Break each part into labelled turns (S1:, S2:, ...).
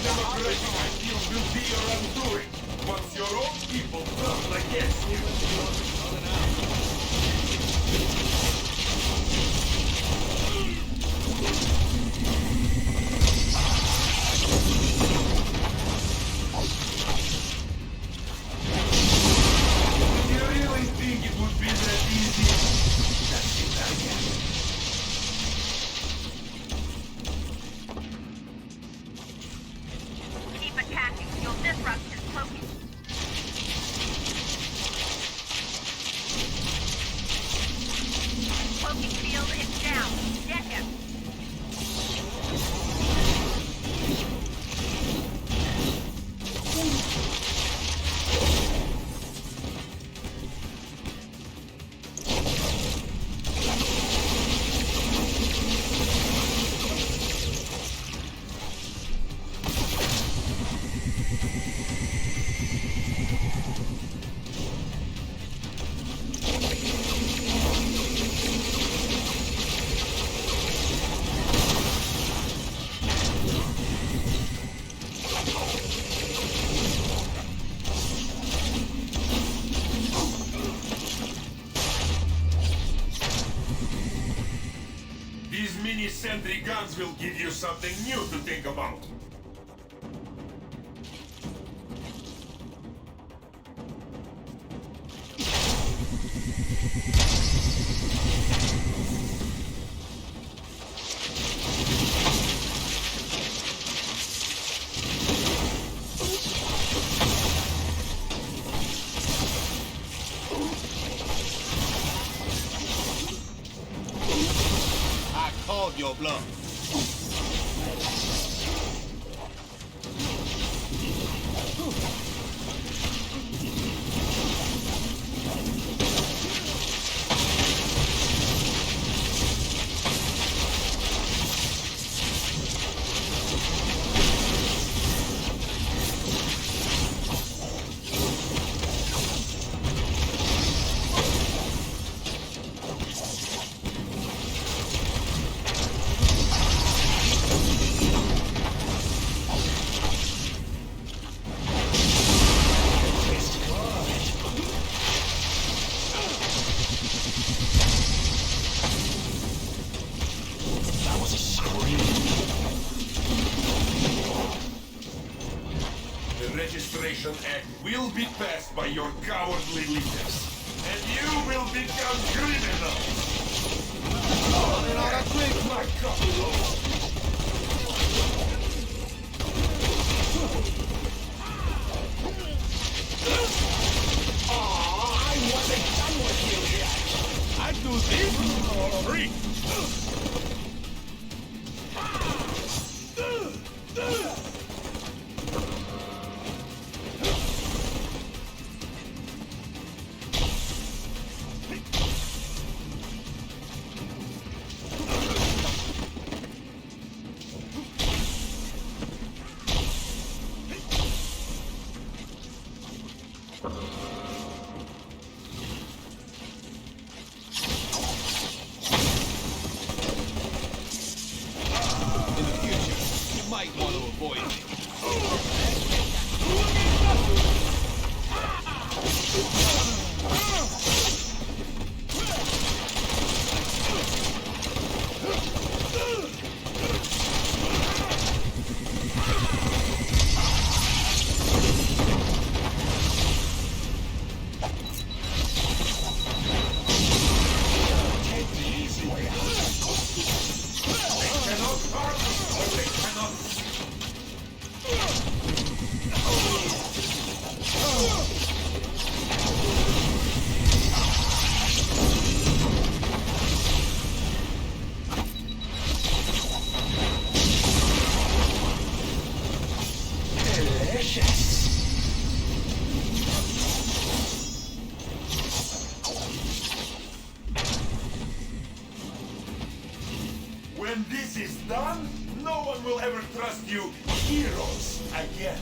S1: democratic ideal will be your undoing once your own people turn against you. Do you really think it would be that easy? That's it, I guess.
S2: Keep attacking. You'll disrupt his focus. Cloaking field is down. Get him.
S1: These mini-sentry guns will give you something new to think about.
S3: I called your bluff.
S1: The Registration Act will be passed by your cowardly leaders, and you will become criminals! My God!
S3: I wasn't done with you yet. I do this for free. In the future, you might want to avoid me.
S1: Take the easy way out. They cannot harm us, or they cannot... Delicious. When this is done, no one will ever trust you heroes again.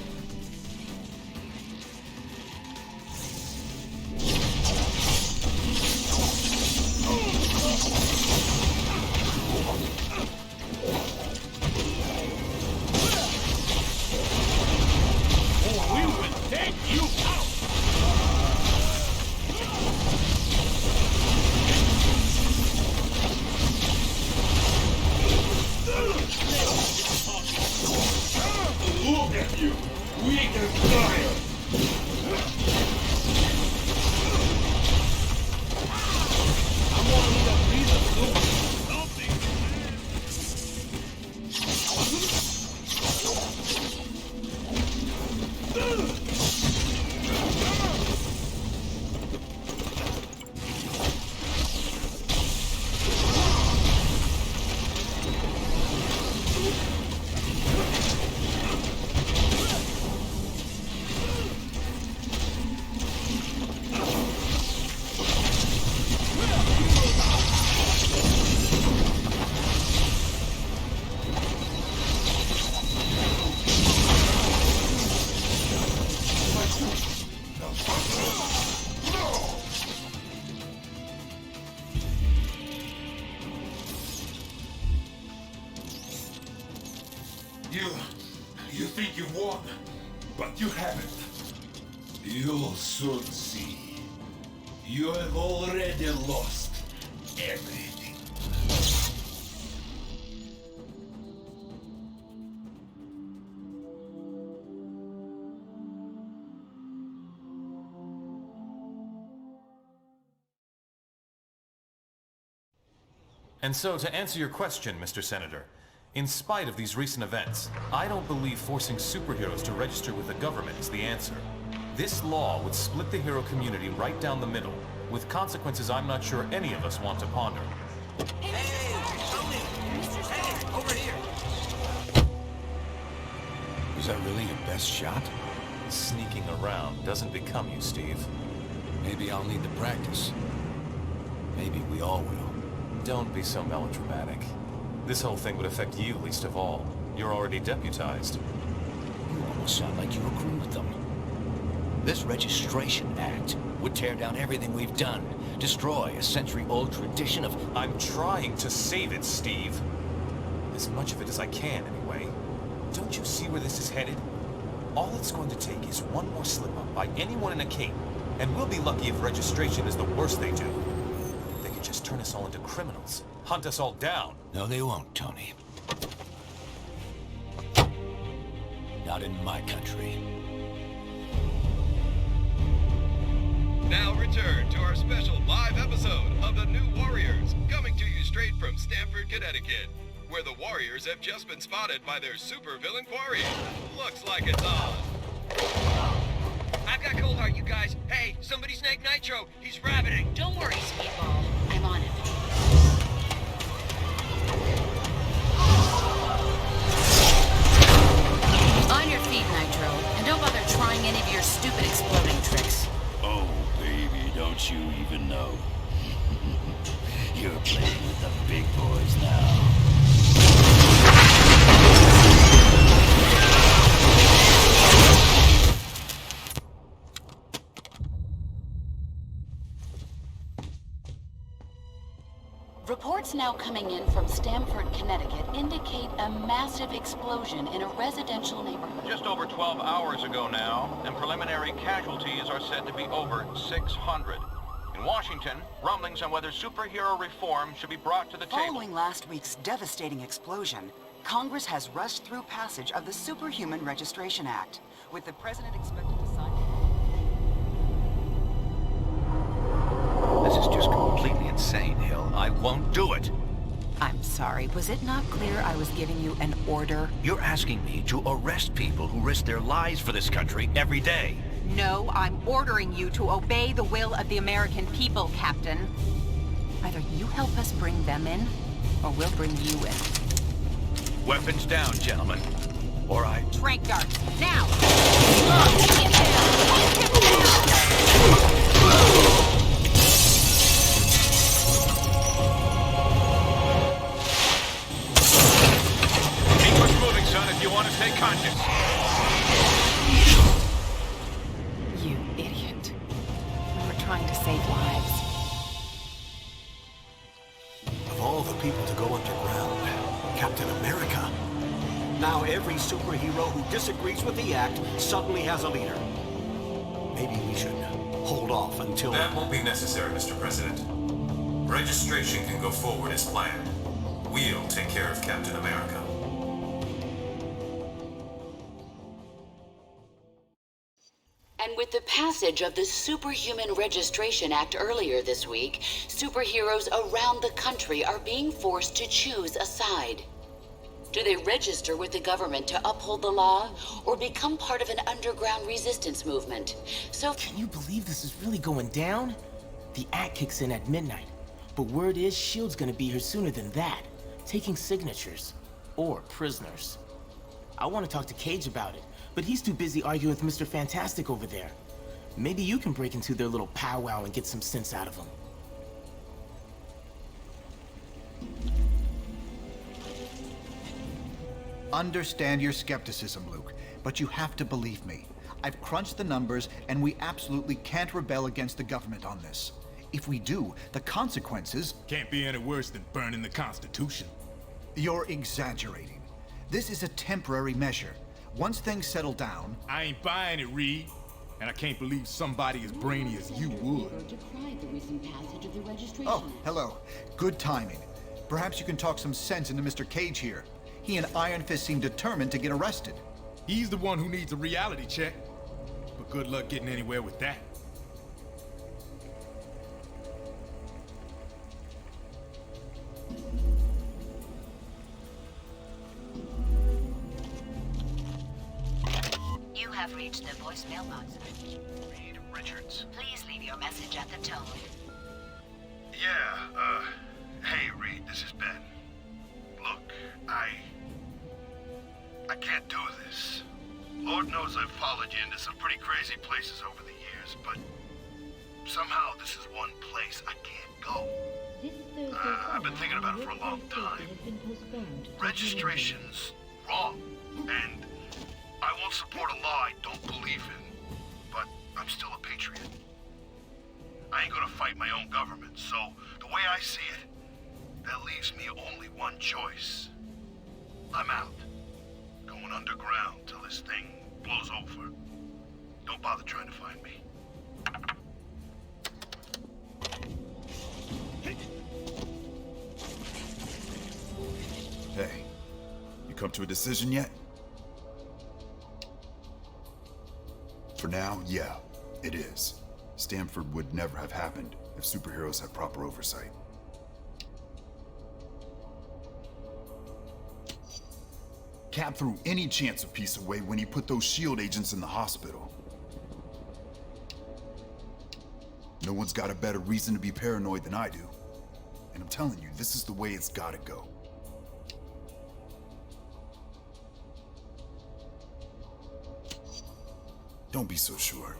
S1: You weak as fire!
S3: I'm gonna need a breather soon. Something.
S1: You think you won, but you haven't. You'll soon see. You have already lost everything.
S4: And so, to answer your question, Mr. Senator, in spite of these recent events, I don't believe forcing superheroes to register with the government is the answer. This law would split the hero community right down the middle, with consequences I'm not sure any of us want to ponder.
S5: Hey, Tony! Hey, over here!
S6: Was that really your best shot?
S4: Sneaking around doesn't become you, Steve.
S6: Maybe I'll need to practice. Maybe we all will.
S4: Don't be so melodramatic. This whole thing would affect you least of all. You're already deputized.
S5: You almost sound like you agree with them. This Registration Act would tear down everything we've done, destroy a century-old tradition of...
S4: I'm trying to save it, Steve. As much of it as I can, anyway. Don't you see where this is headed? All it's going to take is one more slip-up by anyone in a cape, and we'll be lucky if registration is the worst they do. They could just turn us all into criminals, hunt us all down.
S5: No, they won't, Tony. Not in my country.
S7: Now return to our special live episode of The New Warriors, coming to you straight from Stamford, Connecticut, where the Warriors have just been spotted by their supervillain quarry. Looks like it's on.
S8: I've got cold heart, you guys. Hey, somebody snag Nitro. He's rabbiting.
S2: Don't worry, Speedball. I'm on it. On your feet, Nitro. And don't bother trying any of your stupid exploding tricks.
S9: Oh, baby, don't you even know? You're playing with the big boys now.
S10: Reports now coming in from Stamford, Connecticut indicate a massive explosion in a residential neighborhood.
S11: Just over 12 hours ago now, and preliminary casualties are said to be over 600. In Washington, rumblings on whether superhero reform should be brought to the table.
S12: Following last week's devastating explosion, Congress has rushed through passage of the Superhuman Registration Act, with the president expected to sign...
S5: This is just completely insane, Hill. I won't do it.
S12: I'm sorry, was it not clear I was giving you an order?
S5: You're asking me to arrest people who risk their lives for this country every day.
S12: No, I'm ordering you to obey the will of the American people, Captain. Either you help us bring them in, or we'll bring you in.
S5: Weapons down, gentlemen. Or I...
S12: Trank darts, now!
S11: Keep us moving, son, if you want to stay conscious.
S12: You idiot. We were trying to save lives.
S13: Of all the people to go underground, Captain America. Now every superhero who disagrees with the act suddenly has a leader. Maybe we should hold off until...
S4: That won't be necessary, Mr. President. Registration can go forward as planned. We'll take care of Captain America.
S10: And with the passage of the Superhuman Registration Act earlier this week, superheroes around the country are being forced to choose a side. Do they register with the government to uphold the law, or become part of an underground resistance movement? So...
S14: Can you believe this is really going down? The act kicks in at midnight, but word is S.H.I.E.L.D's gonna be here sooner than that, taking signatures. Or prisoners. I want to talk to Cage about it, but he's too busy arguing with Mr. Fantastic over there. Maybe you can break into their little powwow and get some sense out of him.
S15: Understand your skepticism, Luke, but you have to believe me. I've crunched the numbers, and we absolutely can't rebel against the government on this. If we do, the consequences...
S3: Can't be any worse than burning the Constitution.
S15: You're exaggerating. This is a temporary measure. Once things settle down...
S3: I ain't buying it, Reed. And I can't believe somebody as brainy as you would.
S15: Oh, hello. Good timing. Perhaps you can talk some sense into Mr. Cage here. He and Iron Fist seem determined to get arrested.
S3: He's the one who needs a reality check. But good luck getting anywhere with that.
S10: You have reached the voicemail box.
S16: Reed Richards.
S10: Please leave your message at the tone.
S16: Yeah, hey Reed, this is Ben. Look, I can't do this. Lord knows I've followed you into some pretty crazy places over the years, but somehow this is one place I can't go. I've been thinking about it for a long time. Registration's wrong, and I won't support a law I don't believe in, but I'm still a patriot. I ain't gonna fight my own government, so the way I see it, that leaves me only one choice. I'm out. Going underground till this thing blows over. Don't bother trying to find me.
S17: Hey, you come to a decision yet? For now, yeah, it is. Stamford would never have happened if superheroes had proper oversight. Cap threw any chance of peace away when he put those S.H.I.E.L.D. agents in the hospital. No one's got a better reason to be paranoid than I do. And I'm telling you, this is the way it's gotta go. Don't be so sure.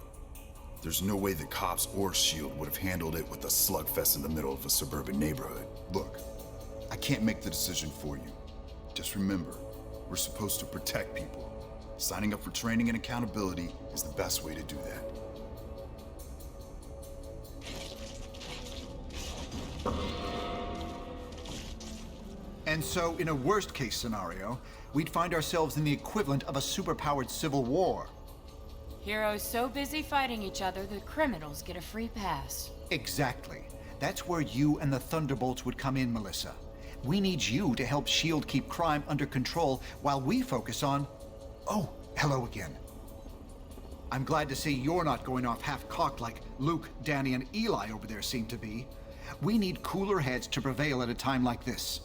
S17: There's no way the cops or S.H.I.E.L.D. would have handled it with a slugfest in the middle of a suburban neighborhood. Look, I can't make the decision for you. Just remember, we're supposed to protect people. Signing up for training and accountability is the best way to do that.
S15: And so, in a worst-case scenario, we'd find ourselves in the equivalent of a superpowered civil war.
S18: Heroes so busy fighting each other that criminals get a free pass.
S15: Exactly. That's where you and the Thunderbolts would come in, Melissa. We need you to help S.H.I.E.L.D. keep crime under control while we focus on... Oh, hello again. I'm glad to see you're not going off half-cocked like Luke, Danny, and Eli over there seem to be. We need cooler heads to prevail at a time like this.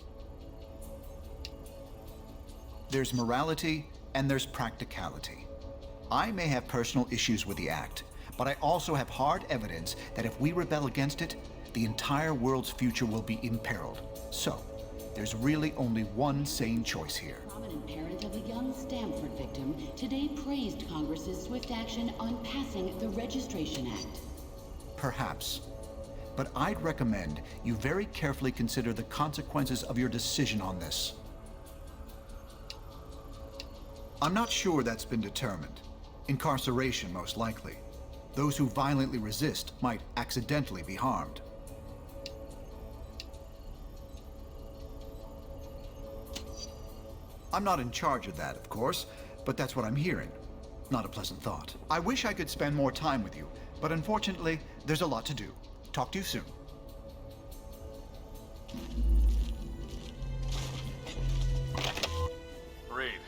S15: There's morality and there's practicality. I may have personal issues with the Act, but I also have hard evidence that if we rebel against it, the entire world's future will be imperiled. So, there's really only one sane choice here.
S10: Prominent parent of a young Stamford victim today praised Congress's swift action on passing the Registration Act.
S15: Perhaps. But I'd recommend you very carefully consider the consequences of your decision on this. I'm not sure that's been determined. Incarceration, most likely. Those who violently resist might accidentally be harmed. I'm not in charge of that, of course, but that's what I'm hearing. Not a pleasant thought. I wish I could spend more time with you, but unfortunately, there's a lot to do. Talk to you soon.
S4: Reed,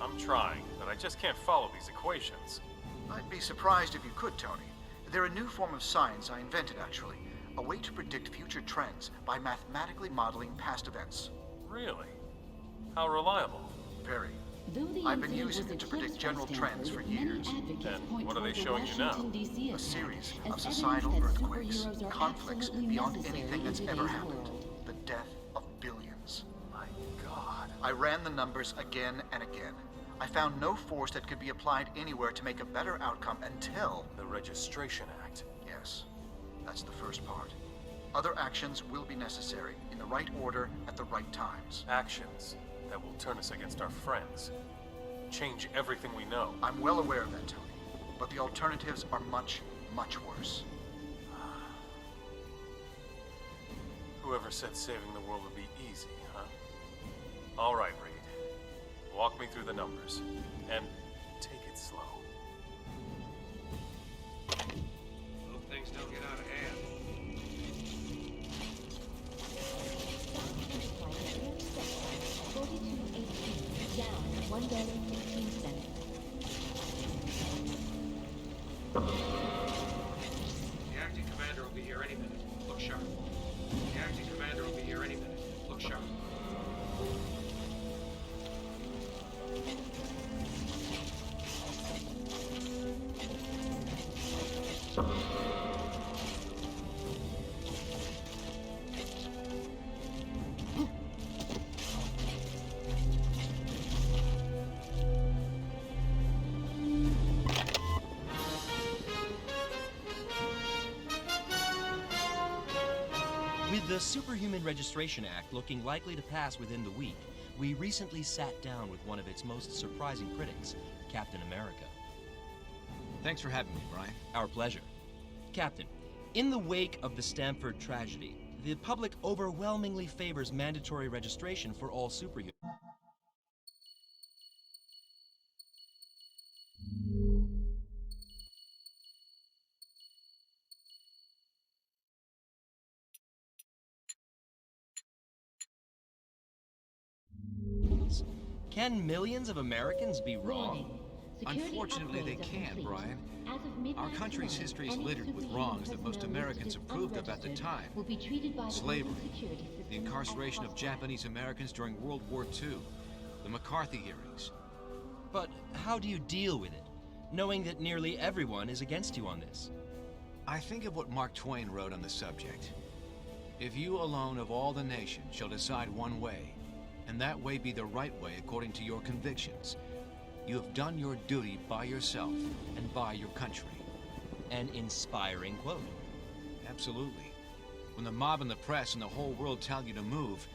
S4: I'm trying, but I just can't follow these equations.
S15: I'd be surprised if you could, Tony. They're a new form of science I invented, actually. A way to predict future trends by mathematically modeling past events.
S4: Really? How reliable?
S15: Very. I've been using it to predict general trends for years.
S4: And what are they showing you now?
S15: A series of societal earthquakes, conflicts beyond anything that's ever happened. The death of billions.
S4: My God.
S15: I ran the numbers again and again. I found no force that could be applied anywhere to make a better outcome until...
S4: The Registration Act.
S15: Yes, that's the first part. Other actions will be necessary, in the right order, at the right times.
S4: Actions that will turn us against our friends. Change everything we know.
S15: I'm well aware of that, Tony. But the alternatives are much, much worse.
S4: Whoever said saving the world would be easy, huh? All right, Reed. Walk me through the numbers. And take it slow.
S8: Hope things don't get out of hand.
S19: Down $1.15.
S8: The acting commander will be here any minute. Look sharp. The acting commander will be here any minute. Look sharp.
S20: With the Superhuman Registration Act looking likely to pass within the week, we recently sat down with one of its most surprising critics, Captain America.
S6: Thanks for having me, Brian.
S20: Our pleasure. Captain, in the wake of the Stamford tragedy, the public overwhelmingly favors mandatory registration for all superhumans. Can millions of Americans be wrong?
S6: Unfortunately, they can, Brian. Our country's history is littered with wrongs that most Americans approved of at the time. Slavery, the incarceration of Japanese Americans during World War II, the McCarthy hearings.
S20: But how do you deal with it, knowing that nearly everyone is against you on this?
S6: I think of what Mark Twain wrote on the subject. If you alone of all the nation shall decide one way, and that way be the right way according to your convictions, you have done your duty by yourself and by your country.
S20: An inspiring quote.
S6: Absolutely. When the mob and the press and the whole world tell you to move,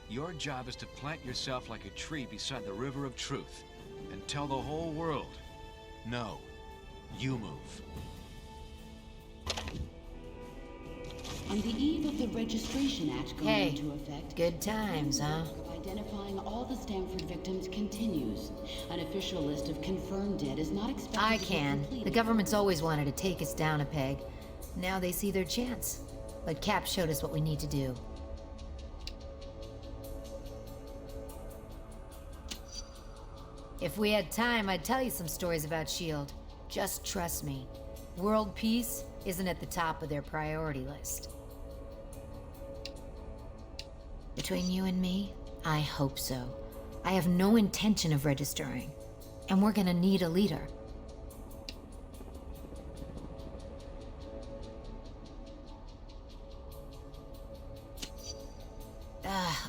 S6: your job is to plant yourself like a tree beside the river of truth and tell the whole world, no, you move.
S10: On the eve of the Registration Act going into effect,
S19: good times, huh?
S10: Identifying all the Stamford victims continues. An official list of confirmed dead is not expected
S19: I
S10: to be
S19: can.
S10: completed.
S19: The government's always wanted to take us down a peg. Now they see their chance. But Cap showed us what we need to do. If we had time, I'd tell you some stories about S.H.I.E.L.D. Just trust me. World peace isn't at the top of their priority list. Between you and me, I hope so. I have no intention of registering. And we're gonna need a leader.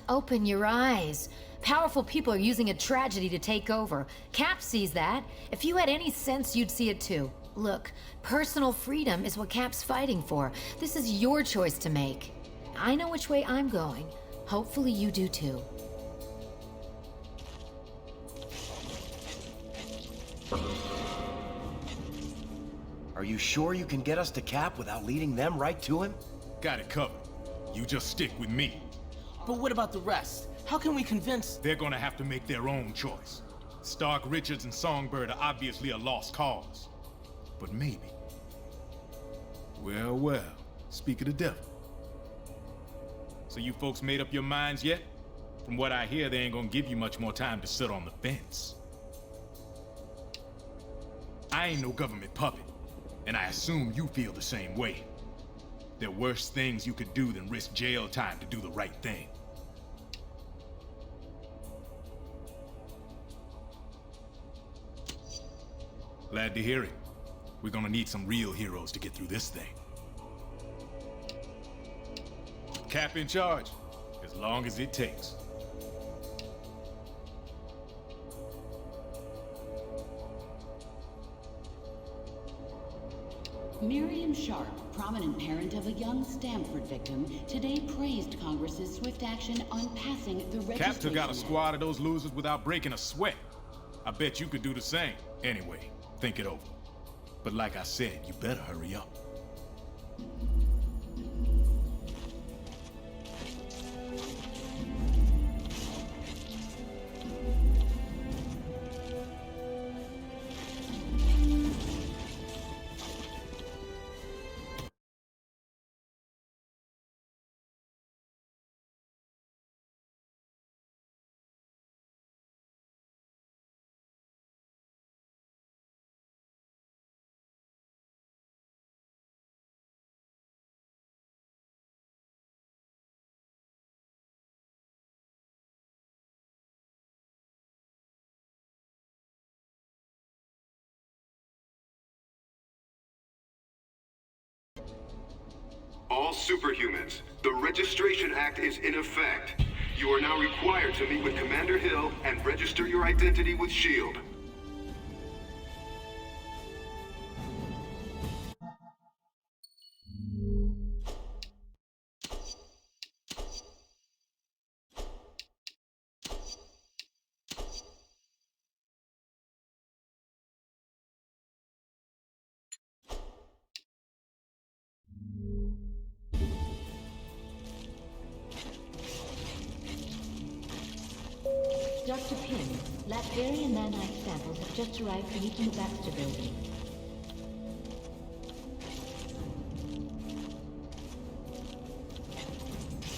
S19: Open your eyes. Powerful people are using a tragedy to take over. Cap sees that. If you had any sense, you'd see it too. Look, personal freedom is what Cap's fighting for. This is your choice to make. I know which way I'm going. Hopefully you do too.
S21: Are you sure you can get us to Cap without leading them right to him?
S3: Got it covered. You just stick with me.
S14: But what about the rest? How can we convince...
S3: They're gonna have to make their own choice. Stark, Richards, and Songbird are obviously a lost cause. But maybe. Well, well. Speak of the devil. So you folks made up your minds yet? From what I hear, they ain't gonna give you much more time to sit on the fence. I ain't no government puppet, and I assume you feel the same way. There are worse things you could do than risk jail time to do the right thing. Glad to hear it. We're gonna need some real heroes to get through this thing. Cap in charge, as long as it takes.
S10: Miriam Sharp, prominent parent of a young Stanford victim, today praised Congress's swift action on passing the registration.
S3: Cap took out a squad of those losers without breaking a sweat. I bet you could do the same. Anyway, think it over. But like I said, you better hurry up.
S1: All superhumans, the Registration Act is in effect. You are now required to meet with Commander Hill and register your identity with S.H.I.E.L.D.
S22: Dr. Pym, Latveria and nanite samples have just arrived from each in the Baxter building.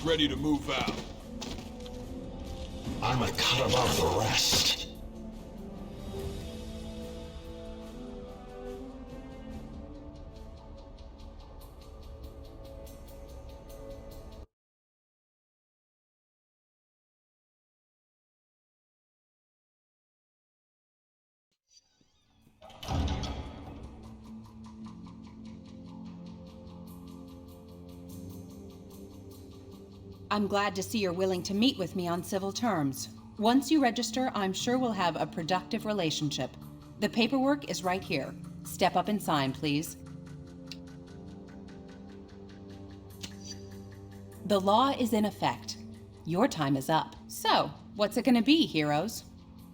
S23: Ready to move out.
S24: I'm gonna cut above the rest.
S12: I'm glad to see you're willing to meet with me on civil terms. Once you register, I'm sure we'll have a productive relationship. The paperwork is right here. Step up and sign, please. The law is in effect. Your time is up. So, what's it gonna be, heroes?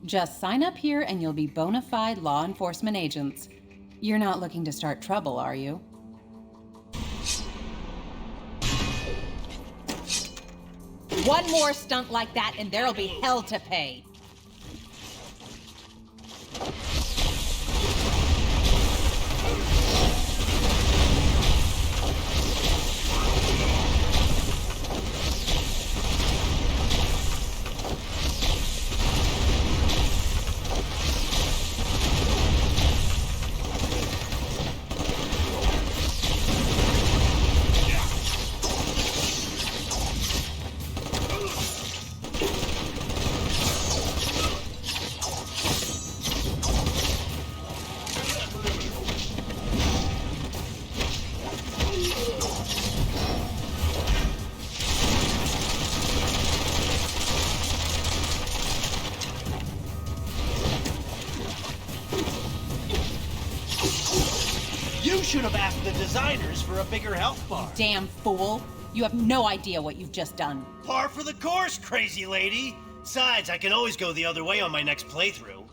S12: Just sign up here and you'll be bona fide law enforcement agents. You're not looking to start trouble, are you? One more stunt like that and there'll be hell to pay.
S25: You should have asked the designers for a bigger health bar.
S12: Damn fool. You have no idea what you've just done.
S25: Par for the course, crazy lady. Besides, I can always go the other way on my next playthrough.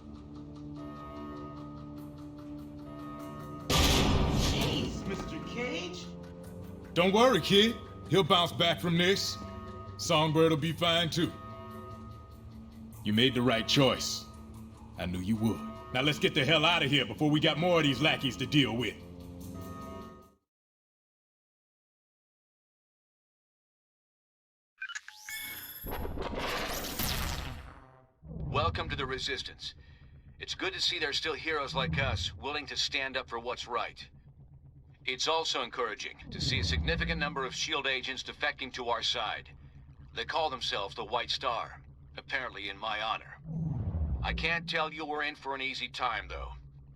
S25: Jeez, Mr. Cage?
S3: Don't worry, kid. He'll bounce back from this. Songbird will be fine, too. You made the right choice. I knew you would. Now let's get the hell out of here before we got more of these lackeys to deal with.
S6: Welcome to the Resistance. It's good to see there's still heroes like us willing to stand up for what's right. It's also encouraging to see a significant number of S.H.I.E.L.D. agents defecting to our side. They call themselves the White Star, apparently in my honor. I can't tell you we're in for an easy time, though.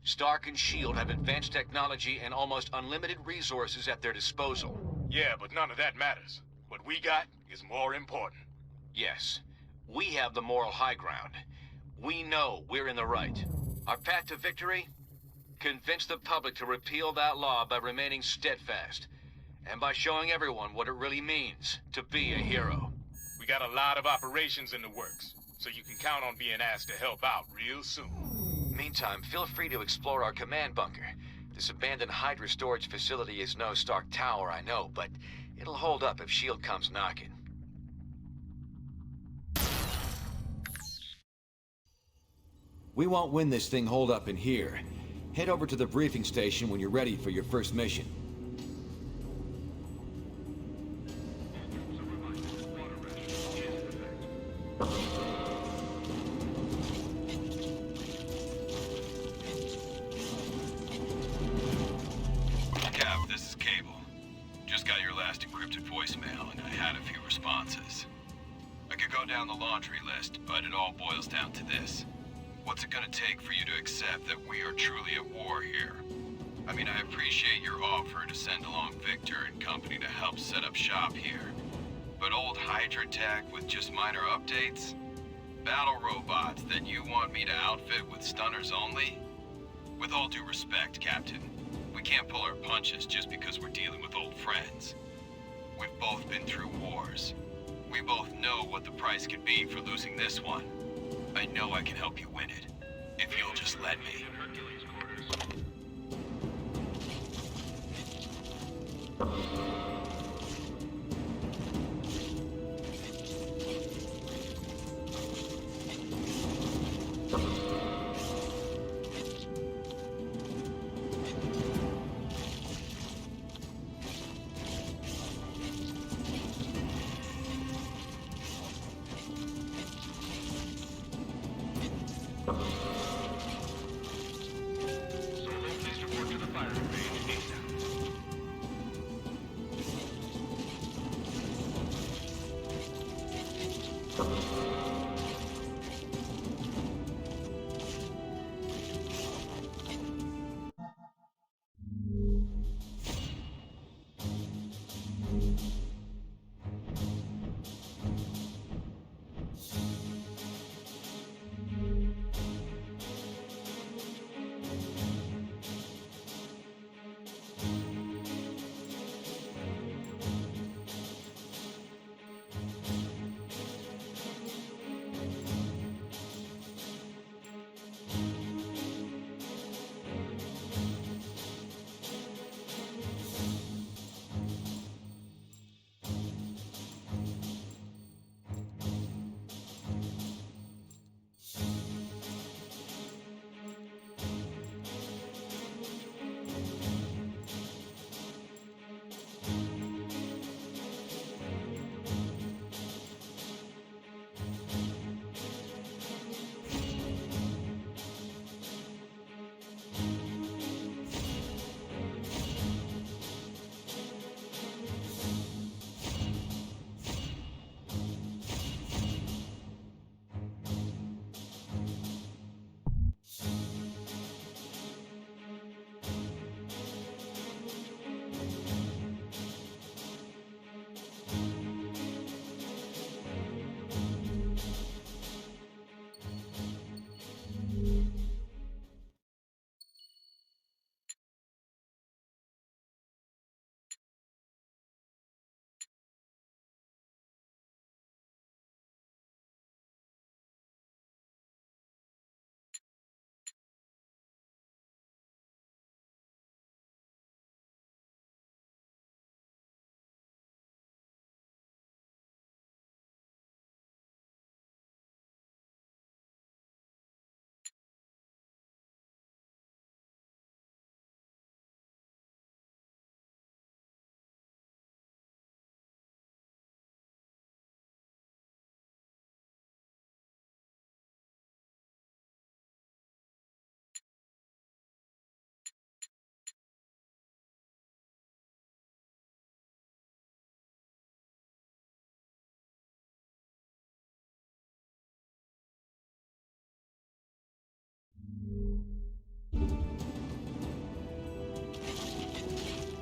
S6: Stark and S.H.I.E.L.D. have advanced technology and almost unlimited resources at their disposal.
S3: Yeah, but none of that matters. What we got is more important.
S6: Yes, we have the moral high ground. We know we're in the right. Our path to victory? Convince the public to repeal that law by remaining steadfast, and by showing everyone what it really means to be a hero.
S3: We got a lot of operations in the works, so you can count on being asked to help out real soon.
S6: Meantime, feel free to explore our command bunker. This abandoned Hydra storage facility is no Stark Tower, I know, but it'll hold up if S.H.I.E.L.D. comes knocking.
S2: We won't win this thing holed up in here. Head over to the briefing station when you're ready for your first mission.
S5: Cap, this is Cable. Just got your last encrypted voicemail, and I had a few responses. I could go down the laundry list, but it all boils down to this. What's it gonna take for you to accept that we are truly at war here? I mean, I appreciate your offer to send along Victor and company to help set up shop here. But old Hydra tech with just minor updates? Battle robots that you want me to outfit with stunners only? With all due respect, Captain, we can't pull our punches just because we're dealing with old friends. We've both been through wars. We both know what the price could be for losing this one. I know I can help you win it, if you'll just let me.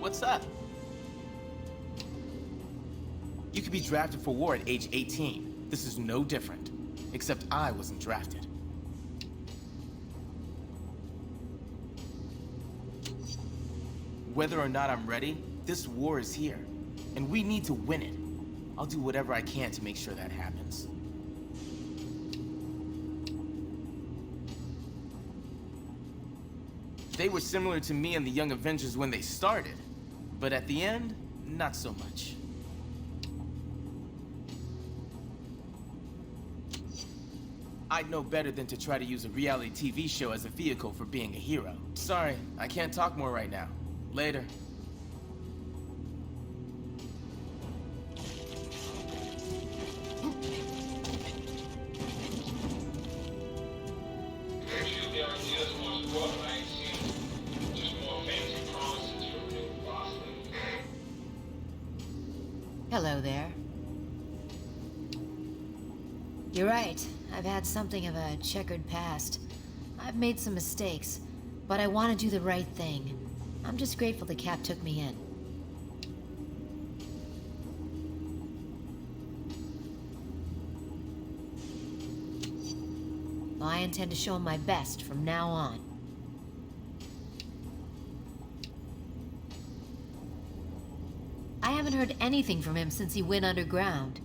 S14: what's up? You could be drafted for war at age 18. This is no different. Except I wasn't drafted. Whether or not I'm ready, this war is here. And we need to win it. I'll do whatever I can to make sure that happens. They were similar to me and the Young Avengers when they started. But at the end, not so much. I'd know better than to try to use a reality TV show as a vehicle for being a hero. Sorry, I can't talk more right now. Later.
S19: Hello there. You're right. I've had something of a checkered past. I've made some mistakes, but I want to do the right thing. I'm just grateful the Cap took me in. I intend to show him my best from now on. I haven't heard anything from him since he went underground.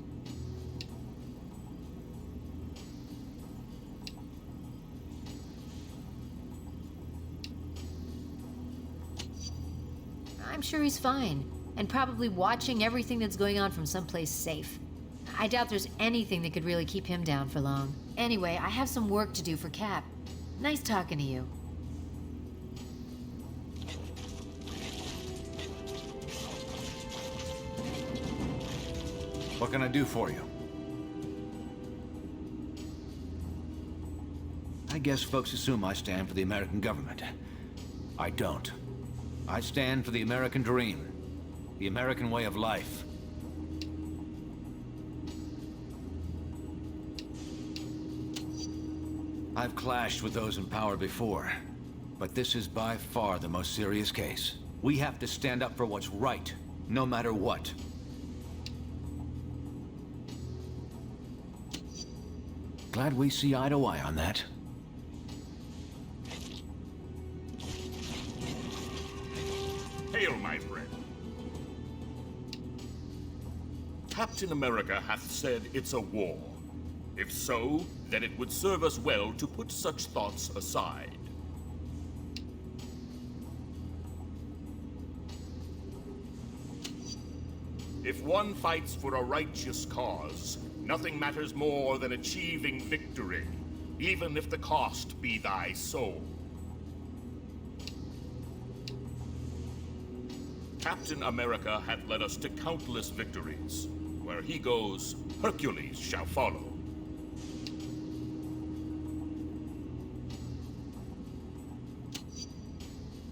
S19: I'm sure he's fine, and probably watching everything that's going on from someplace safe. I doubt there's anything that could really keep him down for long. Anyway, I have some work to do for Cap. Nice talking to you.
S2: What can I do for you? I guess folks assume I stand for the American government. I don't. I stand for the American dream. The American way of life. I've clashed with those in power before, but this is by far the most serious case. We have to stand up for what's right, no matter what. Glad we see eye to eye on that.
S7: Hail, my friend. Captain America hath said it's a war. If so, then it would serve us well to put such thoughts aside. If one fights for a righteous cause, nothing matters more than achieving victory, even if the cost be thy soul. Captain America hath led us to countless victories. Where he goes, Hercules shall follow.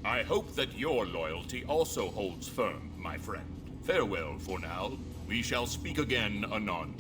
S7: I hope that your loyalty also holds firm, my friend. Farewell for now. We shall speak again anon.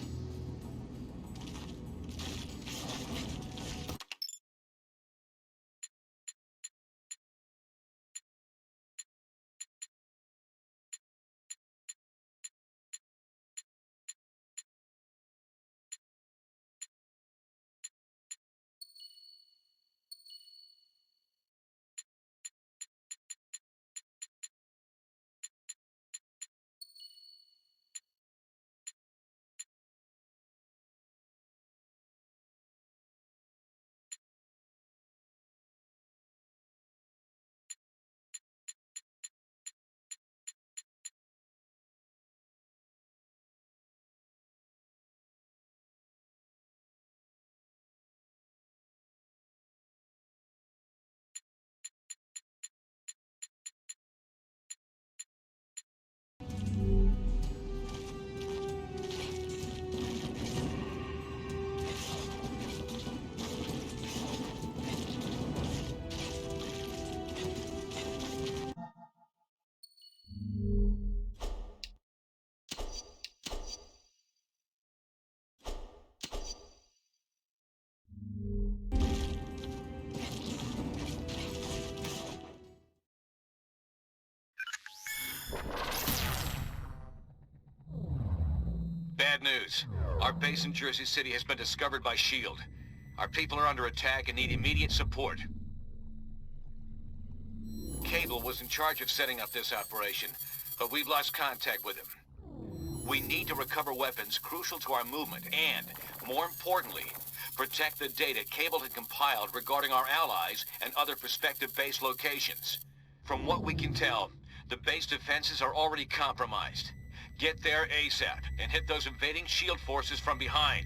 S2: Bad news. Our base in Jersey City has been discovered by S.H.I.E.L.D. Our people are under attack and need immediate support. Cable was in charge of setting up this operation, but we've lost contact with him. We need to recover weapons crucial to our movement and, more importantly, protect the data Cable had compiled regarding our allies and other prospective base locations. From what we can tell, the base defenses are already compromised. Get there ASAP and hit those invading S.H.I.E.L.D. forces from behind.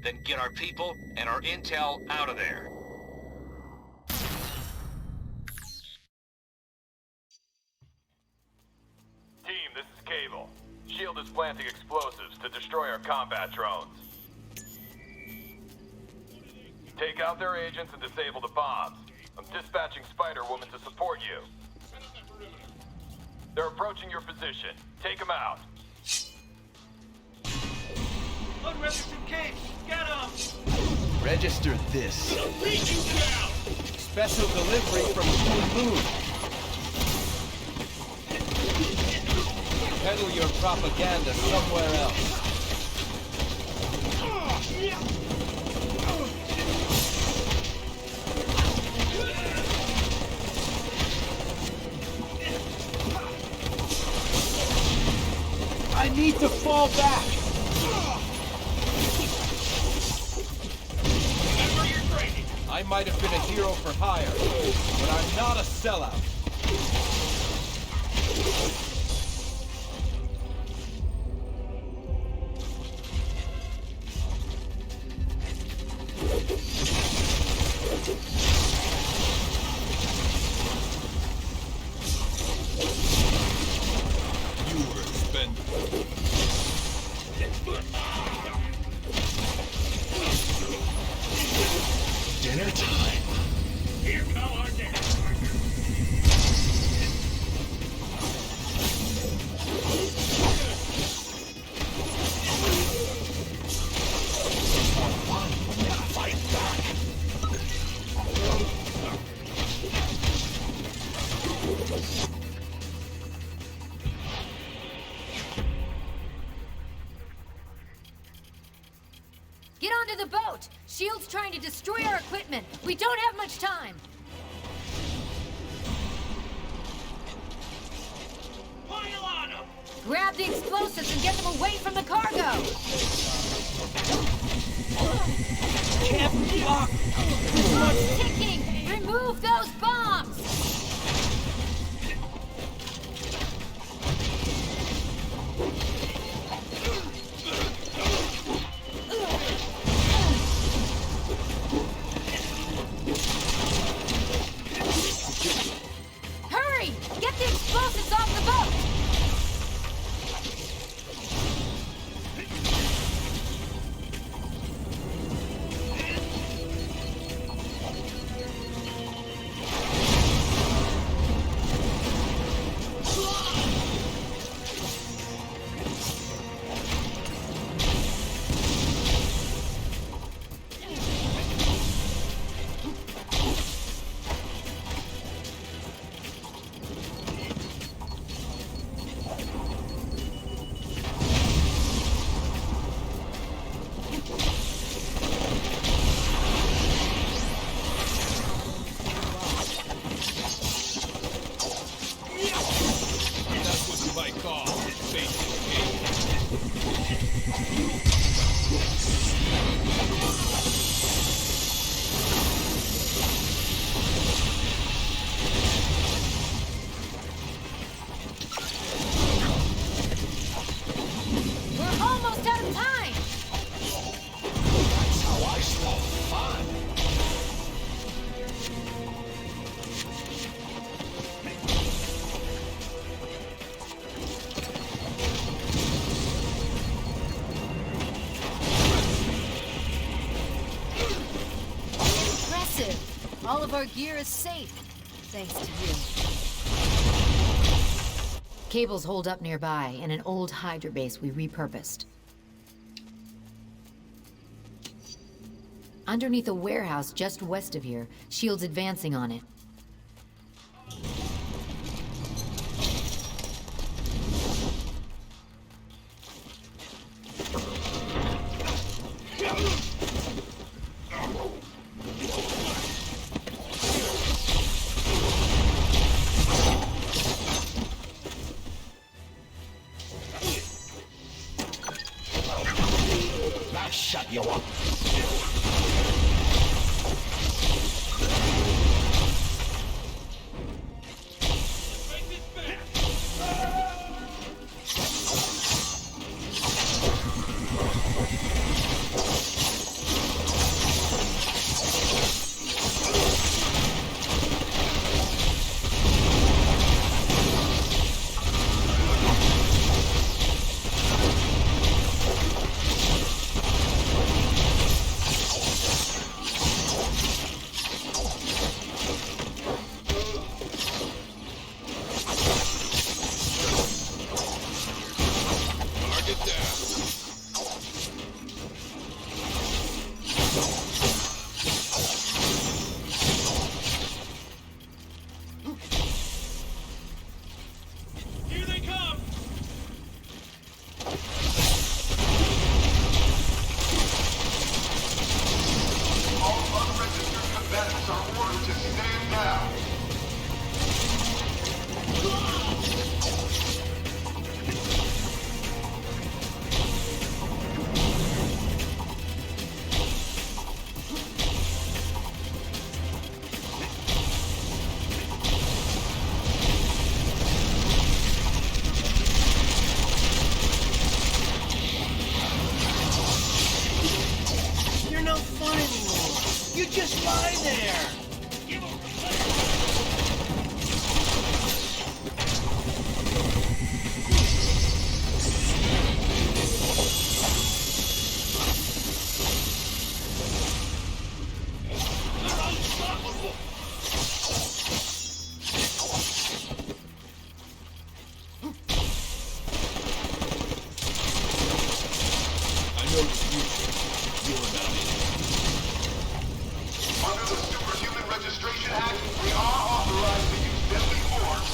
S2: Then get our people and our intel out of there.
S9: Team, this is Cable. S.H.I.E.L.D. is planting explosives to destroy our combat drones. Take out their agents and disable the bombs. I'm dispatching Spider-Woman to support you. They're approaching your position. Take them out.
S8: Unregistered capes! Get them!
S21: Register this. Special delivery from Full Moon. Peddle your propaganda somewhere else. I need to fall back! I might have been a hero for hire, but I'm not a sellout.
S23: You were expendable.
S24: Dinner time.
S8: Here come our dinner.
S24: Fight back.
S19: Get onto the boat! S.H.I.E.L.D's trying to destroy our equipment. We don't have much time.
S8: Pile on them!
S19: Grab the explosives and get them away from the cargo.
S21: Can't block!
S19: It's ticking! Remove those bombs! Hurry! Get the explosives off the boat!
S23: That's what you might call basic.
S19: We're almost out of time!
S24: That's how I spell fun.
S19: Impressive! All of our gear is safe, thanks to you. Cables hold up nearby in an old Hydra base we repurposed. Underneath a warehouse just west of here, S.H.I.E.L.D's advancing on it.
S24: you up.
S25: You're no fun anymore. You just lie there.
S23: I know the future. You're not in it.
S1: Under the Superhuman Registration Act, we are authorized to use deadly force.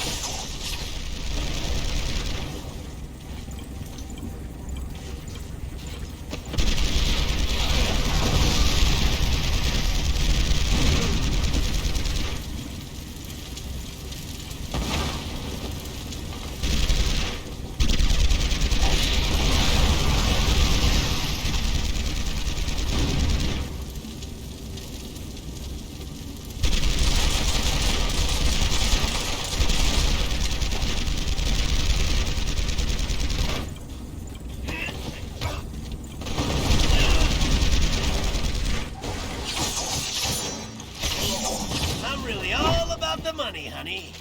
S25: I'm really all about the money, honey.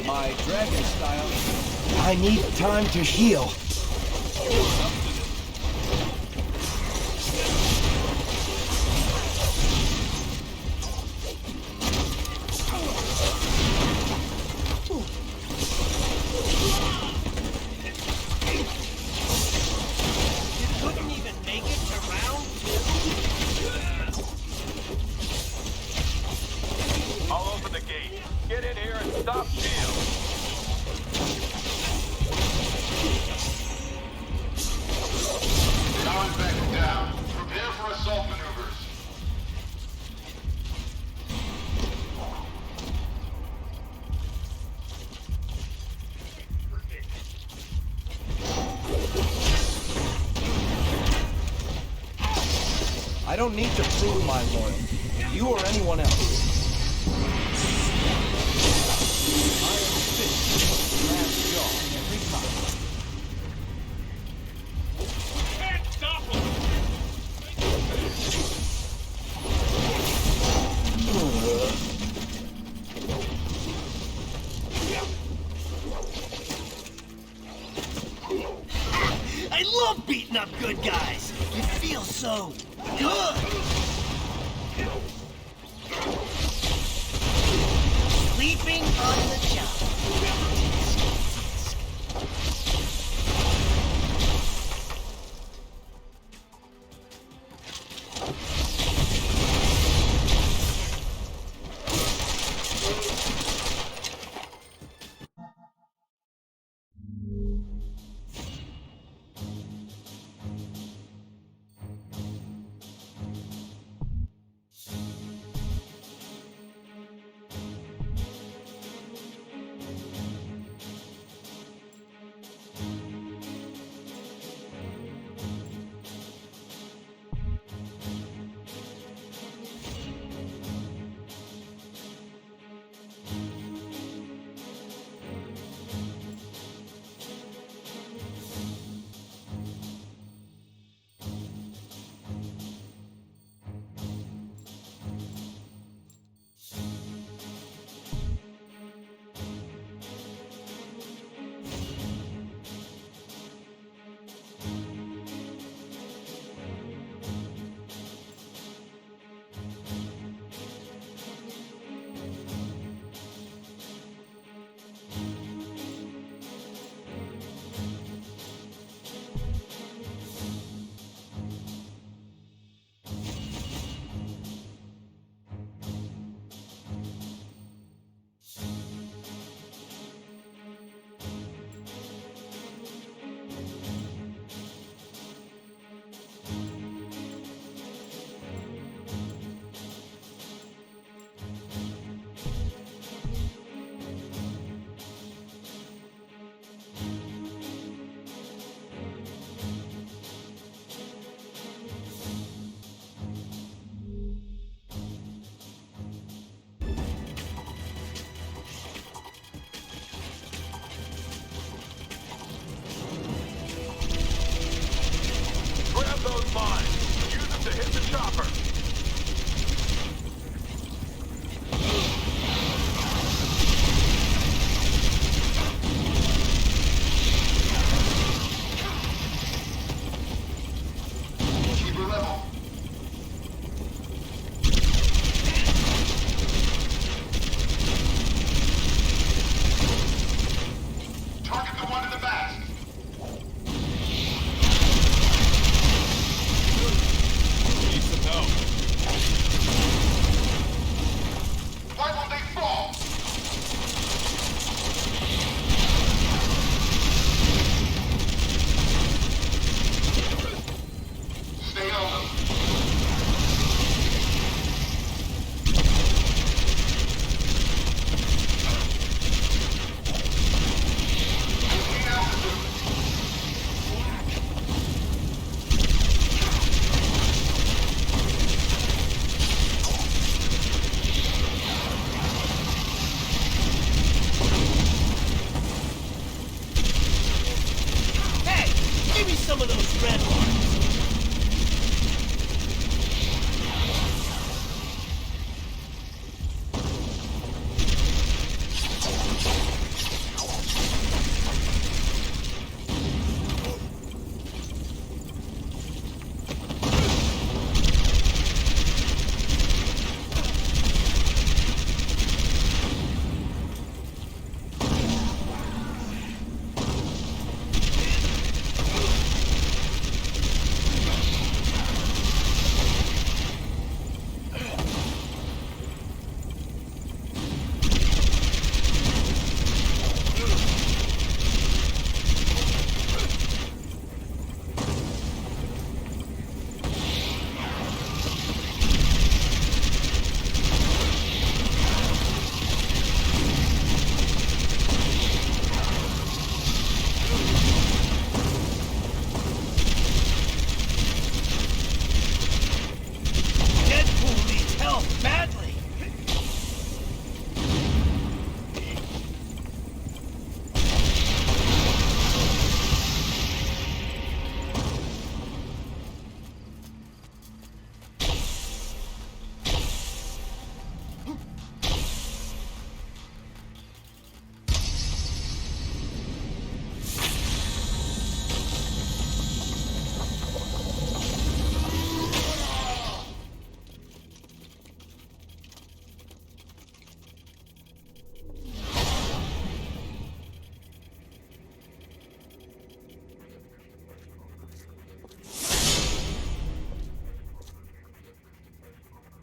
S21: My dragon style.
S25: I need time to heal. Couldn't even make it to round two.
S9: I'll open the gate. Get in here and stop Shield.
S1: Non-vec down. Prepare for assault maneuvers.
S21: I don't need to prove my loyalty. You or anyone else. I am fit to grab jaw every time.
S23: Can't stop him!
S25: I love beating up good guys. It feels so good. Sleeping on the job.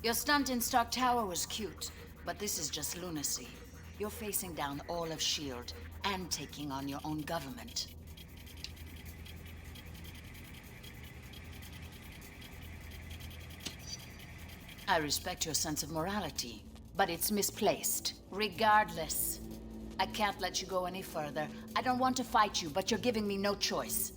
S11: Your stunt in Stark Tower was cute, but this is just lunacy. You're facing down all of S.H.I.E.L.D. and taking on your own government. I respect your sense of morality, but it's misplaced. Regardless, I can't let you go any further. I don't want to fight you, but you're giving me no choice.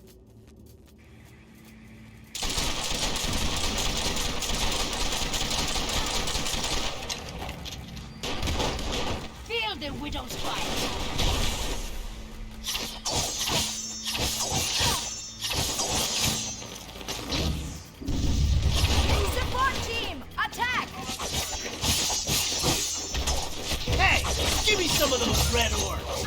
S11: Feel the widow's bite! Support team, attack!
S25: Hey, give me some of those red orbs.